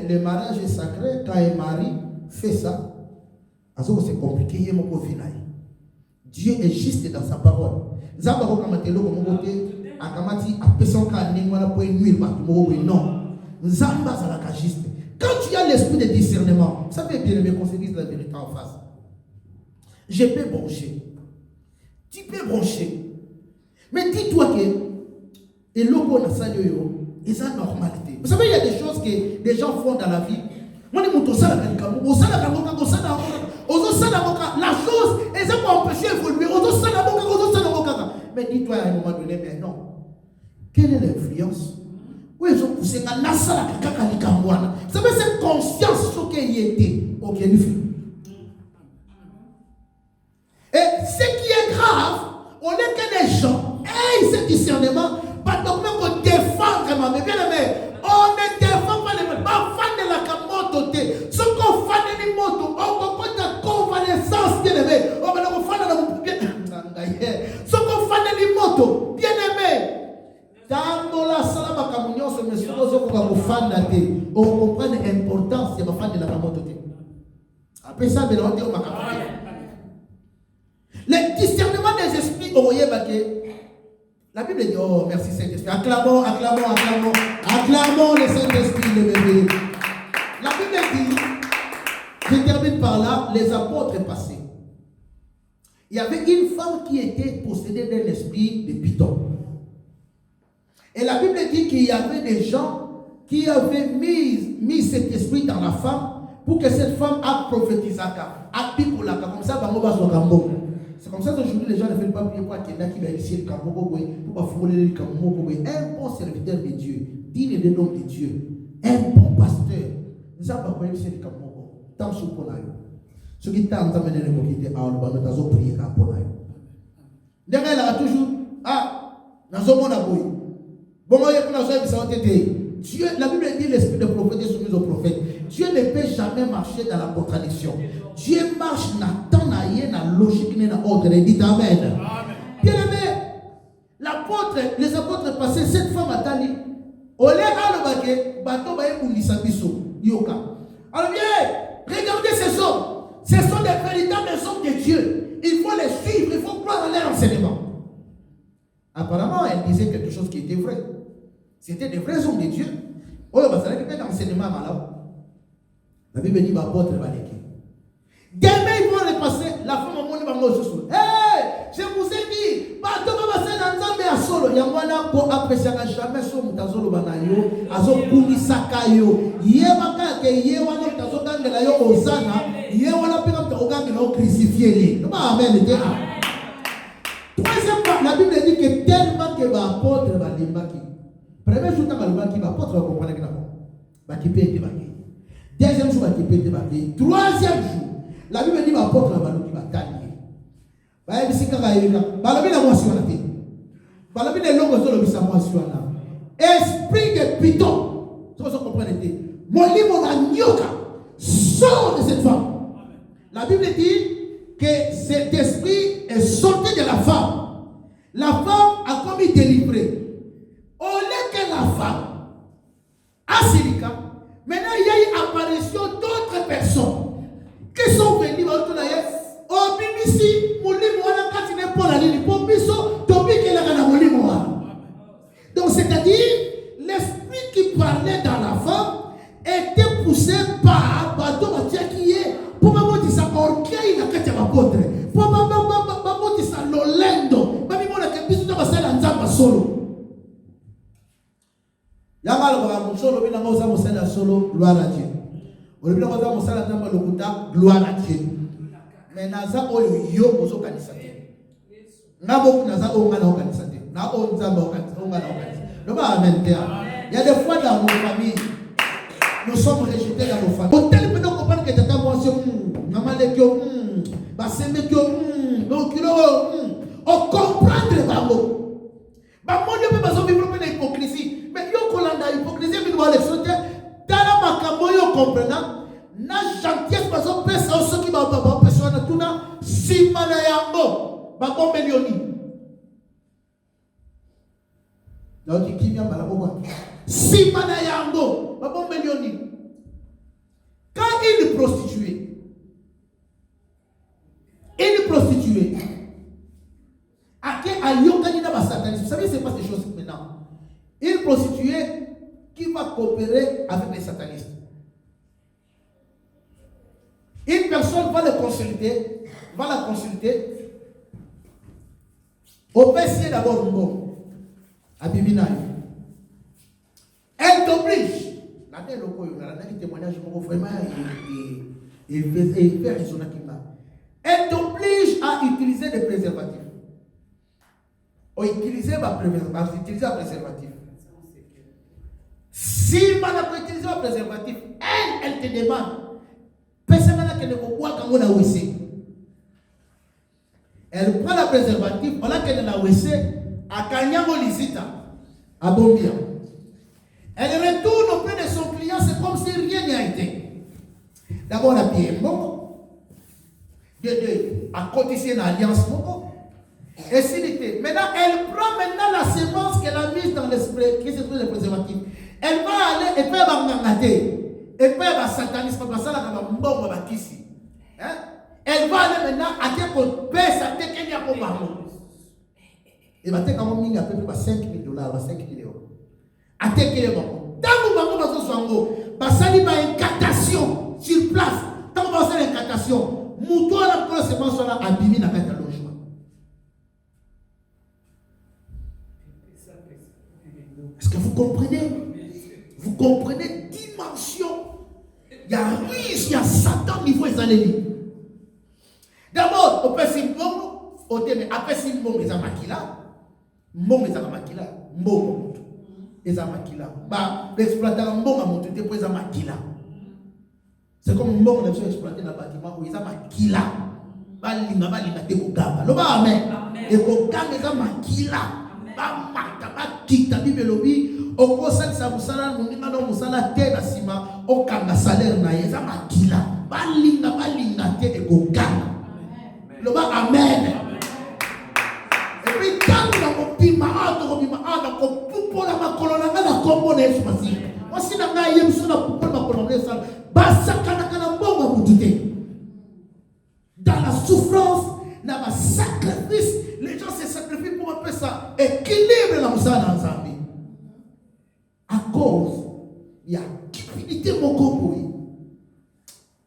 S1: Le mariage est sacré. Quand un mari fait ça, c'est compliqué. Dieu est juste dans sa parole. Quand tu as l'esprit de discernement, ça fait bien qu'on se dise la vérité en face. Je peux broncher. Tu peux broncher. Mais dis-toi que et l'eau na salio et ça normalité. Vous savez, il y a des choses que des gens font dans la vie. Moi, la chose, et ça peut empêcher d'évoluer. Mais dis-toi à un moment donné, mais non. Quelle est l'influence? Où ils ont poussé la salle à quelqu'un. Vous savez, cette conscience sur qui il était. Ok, nous fait. Et ce qui est grave, on est que des gens aient ce discernement, pas donc même pour défendre ma bébé, pour fan d'athée. On comprend l'importance de ma fan de la ramototé. Après ça, ben on dit au macabre. Le discernement des esprits, au voyez, la Bible dit, oh merci Saint-Esprit. Acclamons le Saint-Esprit, le bébé. La Bible dit, je termine par là, les apôtres passés. Il y avait une femme qui était possédée d'un esprit de python. Et la Bible dit qu'il y avait des gens qui avaient mis cet esprit dans la femme pour que cette femme a prophétisé, comme ça, c'est comme ça qu'aujourd'hui les gens ne veulent pas prier pour qu'il y ait qui va ici le Kamoko, pour pas fouler le Kamoko. Un bon serviteur de Dieu, digne des noms de Dieu, un bon pasteur, nous avons pas ici le Kamoko, tant sous Ponayo. Ceux qui t'ont amené le Mokité à Alba, nous avons prié à Ponayo. Derrière là, toujours, nous avons mon abouille. Bon, moi, Dieu, la Bible dit l'esprit de prophète est soumis au prophète. Dieu ne peut jamais marcher dans la contradiction. Dieu marche dans la logique, dans l'ordre. Dites Amen. Bien aimé, les apôtres passés, cette femme a tali. Olé alobake, bateau baye unisabiso, yoka. Alors bien, regardez ces hommes. Ce sont des véritables hommes de Dieu. Il faut les suivre, il faut croire à leur enseignement. Apparemment, elle disait quelque chose qui était vrai. C'était des vrais hommes de Dieu. Oh, bah, ça n'était pas d'enseignement malade. La Bible dit, apôtre va l'écrire. Demain, ils vont les passer. La femme a monté par moi au sous. Hey, je vous ai dit, pas de passer dans un mais à solo. Il y a moi là pour apprécier jamais son moutazolo banayo, azo kumisakayo. Yémaka ke yéwana moutazo gangela yo osana, yéwana pika moutazo yo crucifié. Comment amen était. Troisièmement, la Bible dit que tellement que l'apôtre va l'embaki. Premier jour, l'apôtre va comprendre que l'apôtre. Deuxième jour, troisième jour, la Bible dit l'apôtre va l'embaki. Esprit de python. Ça vous comprenez. Mon livre n'a nyoka. Sort de cette femme. La Bible dit que cet esprit est sorti de la femme. La femme a commis délivré. Au lieu que la femme a Silika, maintenant il y a eu apparition d'autres personnes qui sont venues au Bimisi, Moulimouana, quand il n'est pas la ligne, pour Bisso, Tobi qui est là dans Moulimouana. Donc c'est-à-dire, l'esprit qui parlait dans la femme était poussé par Bato Matia qui est pour me dire ça, orgueil, la carte de ma potre. Pour me dire ça, l'olendo. Mami mona ke biso to basala nzamba solo. Yamalo ba musolo bina ngoza musala solo gloire à Dieu. Olibina ngoza musala nzamba lokuta gloire à Dieu. Mais naza oyo yo bozo kanisa te. Ngabo naza onga na kanisa te. Na o nzamba onga na kanisa. Le ba amen te. Il y a des fois dans nos familles nous sommes rejetés dans nos familles. Tel peut donc comprendre que tata moi c'est maman le kyo ba sembe kyo donc on comprend le bambo. Bambo ne peut pas vivre une hypocrisie. Mais yo kolanda hypocrisie mais doit le sauter. Dans la makambo yo comprenant na gentillesse parce que pesa ceux qui va pas personne tout na simana yango ba bombe lioni. Donc qui vient bala boko. Simana yango ba bombe lioni. Quand une prostituée vous savez, c'est pas ces choses maintenant. Une prostituée qui va coopérer avec les satanistes. Une personne va la consulter. Au PC d'abord, bon, à Bibinaï. Elle t'oblige. Elle t'oblige à utiliser des préservatifs. Ou utiliser un préservatif. Si madame peut utiliser un préservatif, elle te demande. Elle prend le préservatif, on a qu'elle la WC à Kanyango Lisita, à Bombia. Elle retourne auprès de son client, c'est comme si rien n'a été. D'abord, on a payé Moko. De deux, à cotiser une alliance Moko. Et s'il était. Maintenant, elle prend la sémence qu'elle a mise dans l'esprit, qui est le préservatif. Elle va aller et puis elle va m'engager. Et puis elle va sataniser parce que ça va m'embomber ma kisi. Elle va aller maintenant à dire qu'on paie sa tête qu'il y a pour maman. Et va dire qu'on minga peut pas $5 000, 5 millions. À dire qu'il est mort. Tant que maman va se soigner, va salir par incantation sur place. Tant qu'on va faire l'incantation, mouton la première semence sera abîmé dans le logement. Est-ce que vous comprenez? Vous comprenez dimension? Il y a risque, il y a Satan au niveau des années. D'abord, on peut s'y bomber, mais après s'y bomber, les amakila. Bomber les amakila. Bomber les amakila. L'exploitation bomber mon tout est pour les amakila. C'est comme bomber on a besoin d'exploiter dans le bâtiment où les amakila. Balinga balinga te kugamba. Loba amen. Et kugamba les amakila. Ba mata ba kita bibelobi. Oko salisa musala munima no musala te na sima. Okanga salaire na yeza makila. Balinga te kugamba. Loba amen. Et puis quand on a pima ado ko pupola makolona ngana kombo na Yesu Masihi. Wasi na ngai Yesu na pupola makolona na Yesu. Basa kana mbongo mutute. Dans la souffrance, dans le sacrifice, les gens se sacrifient pour appeler ça équilibre la musala dans Zambie. À cause, il y a cupidité mon corps.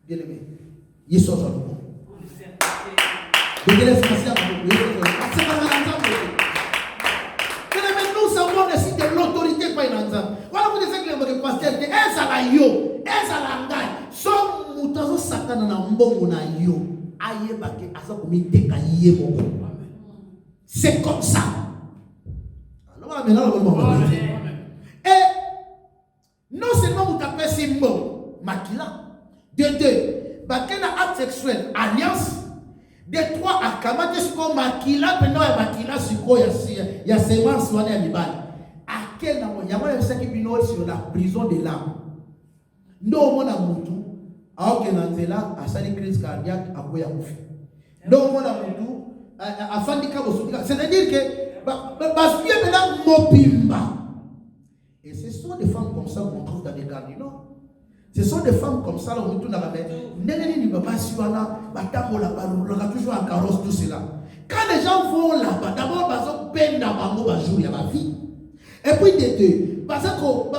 S1: Bien aimé, Yesu a nous savons aussi de l'autorité par une ensemble. Voilà vous dites que le pasteur dit Ezalayo, Ezalanga, son moutazo satana na mbongo na yo, ayebake asa komiteka yebo. C'est comme ça. Alors maintenant et non seulement vous tapez simbo, makila, de deux, bakena acte sexuel, alliance. De trois à kamate siko makila peno ya makila siko ya semence wana ya mibali. Akel na yamana yosaki bino sur la prison de l'âme. Ndo mona mutu aoke na nzela asali crise cardiaque akoya kufi. Ndo mona mutu afandika bosudika. C'est-à-dire que parce que maintenant mobimba. Et ce sont des femmes comme ça qu'on trouve dans les gardes, non? Ce sont des femmes comme ça, on retourne à la maison. Toujours en carrosse, tout cela. Quand les gens vont là-bas, d'abord, ils ont peine d'avoir il y a ma vie. Et puis, de deux, parce qu'on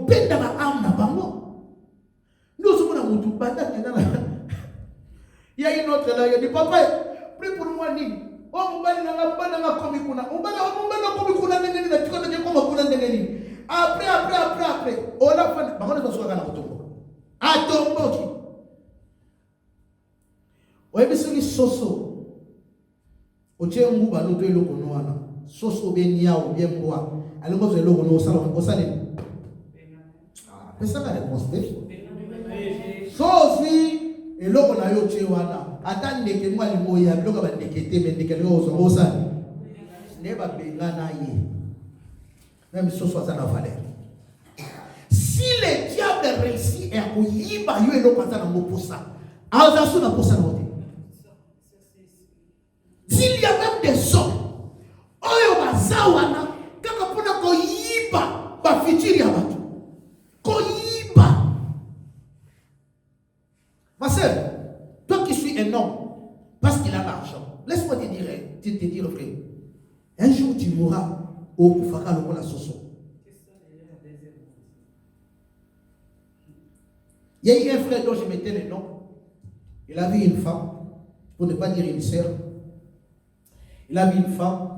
S1: peine d'avoir âme là-bas. Nous sommes dans mon tout. Il y a une autre là, il y a des papa, prie pour moi, ni. Oh, mon bali n'a pas commis qu'on a. On va commis qu'on a après. On a fait. Par contre, on se regarde à Tombo. À Tombo. Ouais, mais c'est soso. O tient un groupe à l'autre et l'autre noana. Soso benia ou bien bois. Alors, moi, je l'ai au salon. Au salon. Ah, mais ça va réponse. Sosi et l'autre na yo tchewana. Attendez que moi, le moyen, l'autre va déquêter, mais déquêter au salon. Ne va bengana ye. Même si ce soit ça la valeur. Si le diable réussit à y bailler le passage dans pour ça, alors ça pour ça. S'il y a même des hommes, oyo bazawana, kaka pona ko yiba ba fitiri ya batu. Ko yiba. Ma sœur, toi qui suis un homme, parce qu'il a l'argent, laisse-moi te dire, frère, un jour tu mourras au Koufaka le la soso. Il y a eu un frère dont je mettais le nom. Il a vu une femme, pour ne pas dire une sœur. Il a vu une femme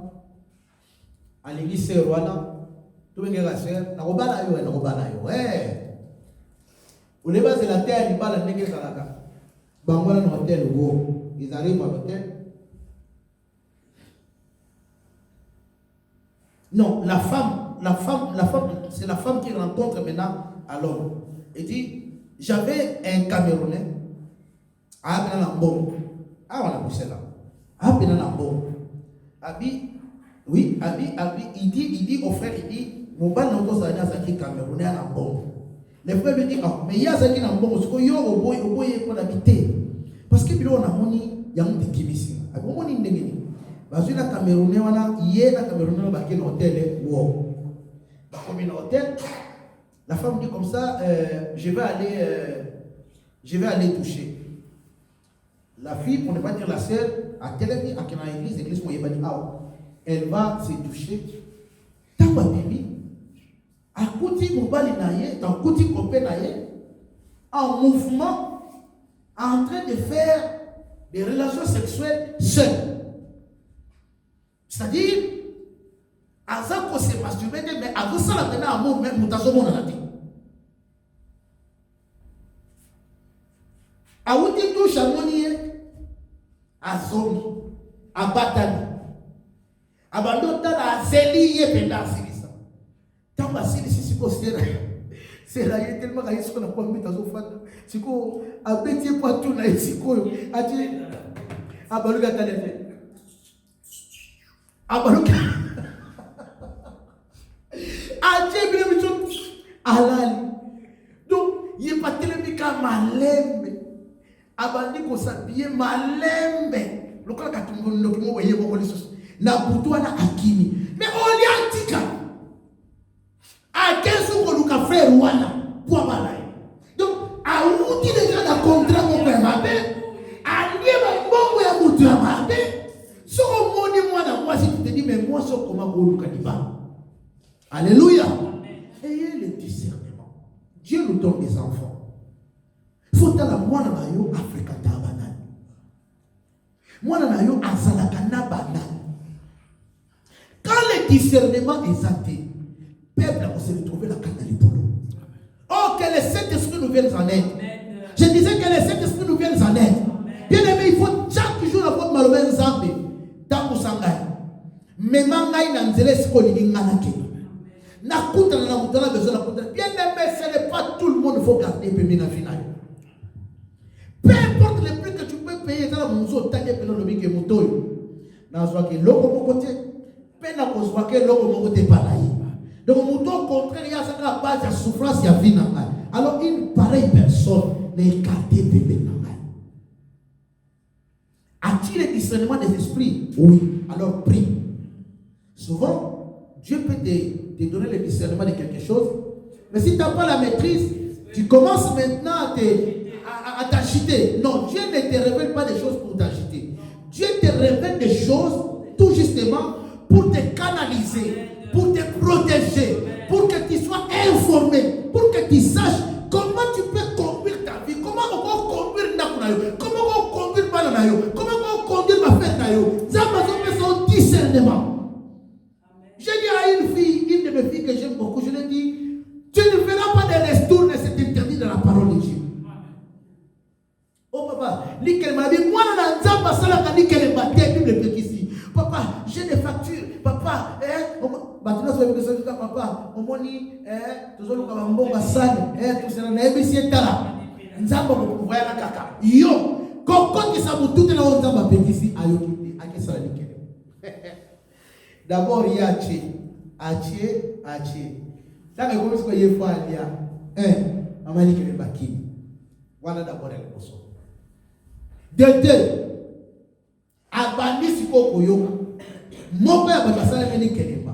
S1: à l'église Rwanda. Tout le monde la sœur. Na robana yo. Au début de la terre, il parle de l'église Salaka. Bangola dans l'hôtel. Ils arrivent à l'hôtel. Non, la femme, c'est la femme qui rencontre maintenant à l'homme. Il dit, j'avais un Camerounais, à Benanambon. Ah, on a poussé là. À Benanambon. Oui, il dit au frère, il dit, mon ban n'a pas été Camerounais à Nambon. Le frère lui dit, ah, mais il y a ça qui est Nambon, parce que yo, au boy, pour habiter. Parce que, il y a un petit ici. Il y a un petit parce que la Camerounais, il y a un Camerounais qui est dans l'hôtel. comme une hôtel. La femme dit comme ça, je vais aller toucher. La fille, pour ne pas dire la sœur, à quelle église, elle va se toucher. T'as pas baby. À côté mobile naïe, dans côté copé naïe, en mouvement, en train de faire des relations sexuelles seules. C'est-à-dire, à ça qu'on s'est masturbé, mais à vous ça la peine à mot même mutazo mon anati. À où tu touches à monier, à zombie, à batani, à bandota à zéli et pendant silisa. Tant que silisa si considère, c'est là il tellement qu'il qu'on a pas mis dans son fan. Si qu'on a bêté pas tout là ici qu'on a dit à baluga talent. Abaluka Adje bile micho alali. Donc il est pas telemika malembe. Abandi ko sabie malembe. Lokola katumbo ndokimo weye boko lisoso. Na butu ana akimi. Mais on y antika. A kesu ko luka frère wana pour balai. Donc a outi déjà na contrat mon père mabe. A lieba bongo ya mutu ya mabe. Si tu te dis, mais moi, je sais comment vous le Alléluia. Ayez le discernement. Dieu nous donne des enfants. Il faut que la moine nayo afrikata banane. Moine nayo azalakana banane. Quand le discernement est athée, peuple va se retrouver la canne de polo. Oh, que les Saint-Esprit nous viennent en aide. Je disais que les Saint-Esprit nous viennent en aide. Bien aimé, il faut chaque jour avoir malheureux Zambé. Tangu sangai. Memangai na nzele sikoli ngana ke. Na kuta na mutala besoin na kuta. Bien aimé, ce n'est pas tout le monde faut garder pemi na finale. Peu importe le prix que tu peux payer dans la monzo tanye pena lobi ke motoyo. Na zwa ke loko moko te. Pena ko zwa ke loko moko te palai. Donc moto au contraire, il y a ça la base de souffrance ya vie na ngai. Alors une pareille personne n'est gardée bébé na ngai. A-t-il le discernement des esprits? Oui. Alors prie. Souvent, Dieu peut te donner le discernement de quelque chose. Mais si tu n'as pas la maîtrise, tu commences maintenant à t'agiter. Non, Dieu ne te révèle pas des choses pour t'agiter. Dieu te révèle des choses tout justement pour te canaliser, pour te protéger, pour que tu sois informé, pour que tu saches comment tu peux conduire ta vie, comment on peut conduire Nakunayo, comment on peut conduire Bananayo, comment on peut conduire ma fête Nayo. Ça m'a fait son discernement. J'ai dit à une fille, une de mes filles que j'aime beaucoup, je lui ai dit, tu ne verras pas de restournes, c'est interdit dans la parole de Dieu. Oh papa, nickel m'a dit, moi dans la zamba salaka nickel est battu, Bible est ici. Papa, j'ai des factures. Papa, papa, on m'a dit, tout ça, nous avons un bon bassin, tout ça, on a ébissé tala. Nzamba pour pouvoir la caca. Yo, quand il s'est tout là, on zamba ici, ayo, à qui ça nickel. D'abord, il y a Aché. Là, mais comment est-ce qu'il y a une fois, il y a maman dit qu'elle est bakini. Voilà d'abord elle est pour ça. De deux, abandi siko koyoka. Moko ya bakasala meni kelema.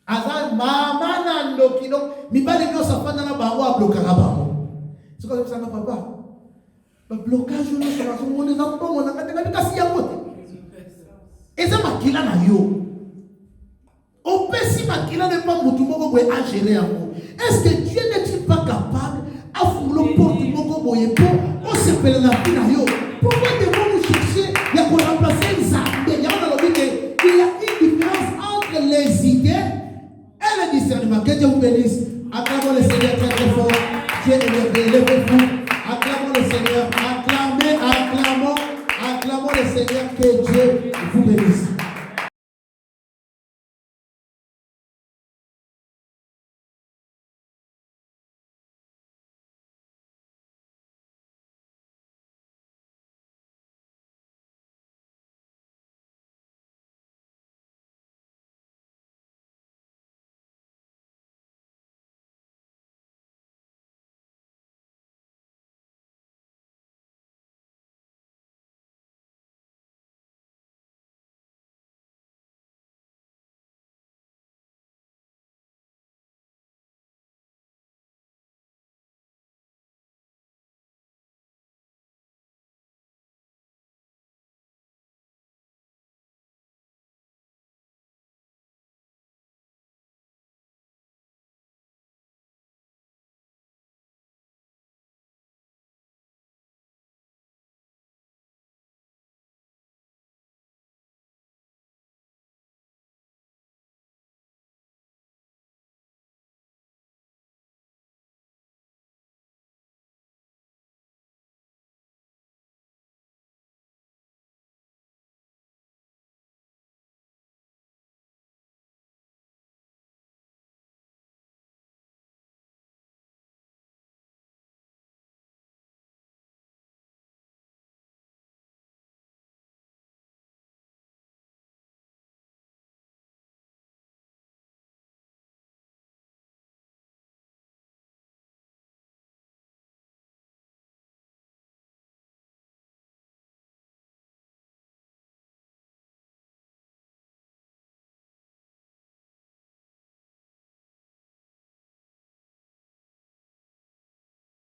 S1: Azan mama na ndokino, mibali nyo safana na bango a blokaka bango. C'est comme ça papa. Le blocage no ça va se monter dans bon na katika kasi ya mote. Eza makila na yo. Opesi makila ne pas mutu moko boye a gérer yango. Est-ce que Dieu n'est-il pas capable à fouler porte moko boye pour on se pele na pina yo? Pourquoi devons-nous chercher à remplacer les armes? Il y a une différence entre les idées et le discernement. Que Dieu vous bénisse. Acclamons le Seigneur très très fort. Dieu est élevé, levez-vous. Acclamons le Seigneur. Acclamons le Seigneur. Que Dieu vous bénisse.